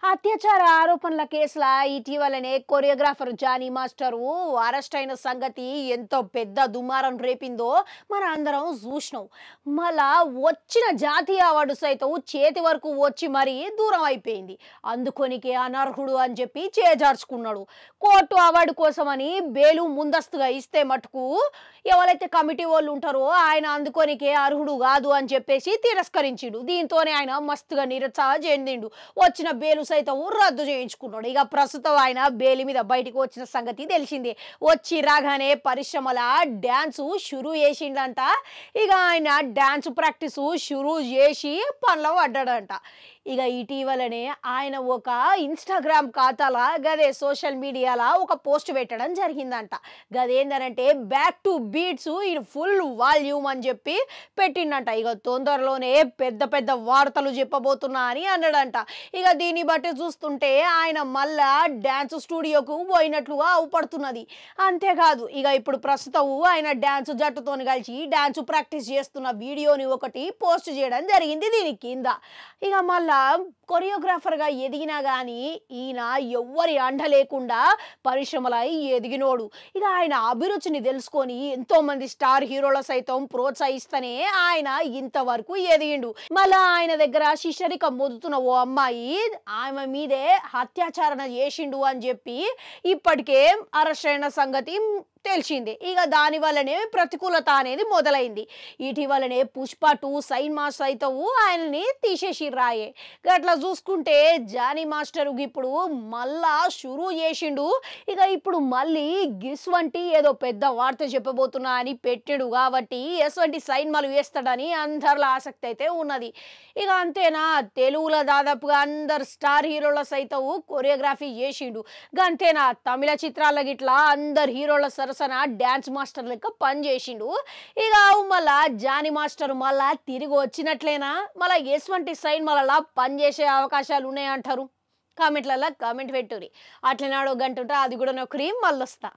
అత్యాచార ఆరోపణల కేసుల ఇటీవలనే కొరియోగ్రాఫర్ జానీ మాస్టరు అరెస్ట్ అయిన సంగతి ఎంతో పెద్ద దుమారం రేపిందో మన అందరం చూసినాం. మళ్ళా వచ్చిన జాతీయ అవార్డు సైతం చేతి వరకు వచ్చి మరీ దూరం అయిపోయింది. అందుకొనికే అనర్హుడు అని చెప్పి చేజార్చుకున్నాడు. కోర్టు అవార్డు కోసమని బెయిలు ముందస్తుగా ఇస్తే మటుకు ఎవరైతే కమిటీ వాళ్ళు ఉంటారో ఆయన అందుకొనికే అర్హుడు కాదు అని చెప్పేసి తిరస్కరించిండు. దీంతోనే ఆయన మస్తుగా నిరుత్సాహ చెందిండు. వచ్చిన బెయిలు సైతం రద్దు చేయించుకున్నాడు. ఇక ప్రస్తుతం ఆయన బెయిల్ మీద బయటకు వచ్చిన సంగతి తెలిసిందే. వచ్చి రాగానే పరిశ్రమల డ్యాన్సు షురూ చేసిండంట. ఇక ఆయన డ్యాన్స్ ప్రాక్టీస్ షురూ చేసి పనిలో పడ్డాడంట. ఇక ఇటీవలనే ఆయన ఒక ఇన్స్టాగ్రామ్ ఖాతాలో గదే సోషల్ మీడియాలో ఒక పోస్ట్ పెట్టడం జరిగిందంట. గదేందనంటే back to beats in full volume అని చెప్పి పెట్టిండంట. ఇక తొందరలోనే పెద్ద పెద్ద వార్తలు చెప్పబోతున్నా అని అన్నాడంట. ఇక దీన్ని బట్టి చూస్తుంటే ఆయన మళ్ళా డ్యాన్స్ స్టూడియోకు పోయినట్లుగా అవుపడుతున్నది. అంతేకాదు ఇక ఇప్పుడు ప్రస్తుతం ఆయన డ్యాన్స్ జట్టుతో కలిసి డ్యాన్స్ ప్రాక్టీస్ చేస్తున్న వీడియోని ఒకటి పోస్ట్ చేయడం జరిగింది దీని కింద. ఇక మళ్ళా కొరియోగ్రాఫర్గా ఎదిగినా కానీ ఈయన ఎవ్వరి అండ లేకుండా పరిశ్రమల ఎదిగినోడు. ఇక ఆయన అభిరుచిని తెలుసుకొని ఎంతో మంది స్టార్ హీరోల సైతం ప్రోత్సహిస్తేనే ఆయన ఇంతవరకు ఎదిగిండు. మళ్ళా ఆయన దగ్గర శిష్యరికం మొదుతున్న ఓ అమ్మాయి ఆమె మీదే అత్యాచారణ చేసిండు అని చెప్పి ఇప్పటికే అరెస్ట్ అయిన సంగతి తెలిసిందే. ఇక దాని వల్లనే ప్రతికూలత అనేది మొదలైంది. ఇటీవలనే పుష్ప 2 సైన్మా సైతం ఆయనని తీసేసి రాయే. అట్లా చూసుకుంటే జానీ మాస్టర్ ఇప్పుడు మళ్ళా షురూ చేసిండు. ఇక ఇప్పుడు మళ్ళీ గిస్ వంటి ఏదో పెద్ద వార్త చెప్పబోతున్నా అని పెట్టాడు కాబట్టి ఎటువంటి సైన్మాలు వేస్తాడని అందరిలో ఆసక్తి అయితే ఉన్నది. ఇక అంతేనా, తెలుగులో దాదాపుగా అందరు స్టార్ హీరోల సైతం కొరియోగ్రఫీ చేసిండు. అంతేనా, తమిళ చిత్రాల గిట్లా అందరు హీరోల సరసన డ్యాన్స్ మాస్టర్ లెక్క పని చేసిండు. ఇక మళ్ళా జానీ మాస్టర్ మళ్ళా తిరిగి వచ్చినట్లేనా, మళ్ళీ ఎటువంటి సైన్ మళ్ళా పని చేసే అవకాశాలు ఉన్నాయంటారు? కామెంట్లలో కామెంట్ పెట్టుర్రి. అట్లనే అడో గంట ఉంటే అది కూడా నొక్కరి మళ్ళొస్తా.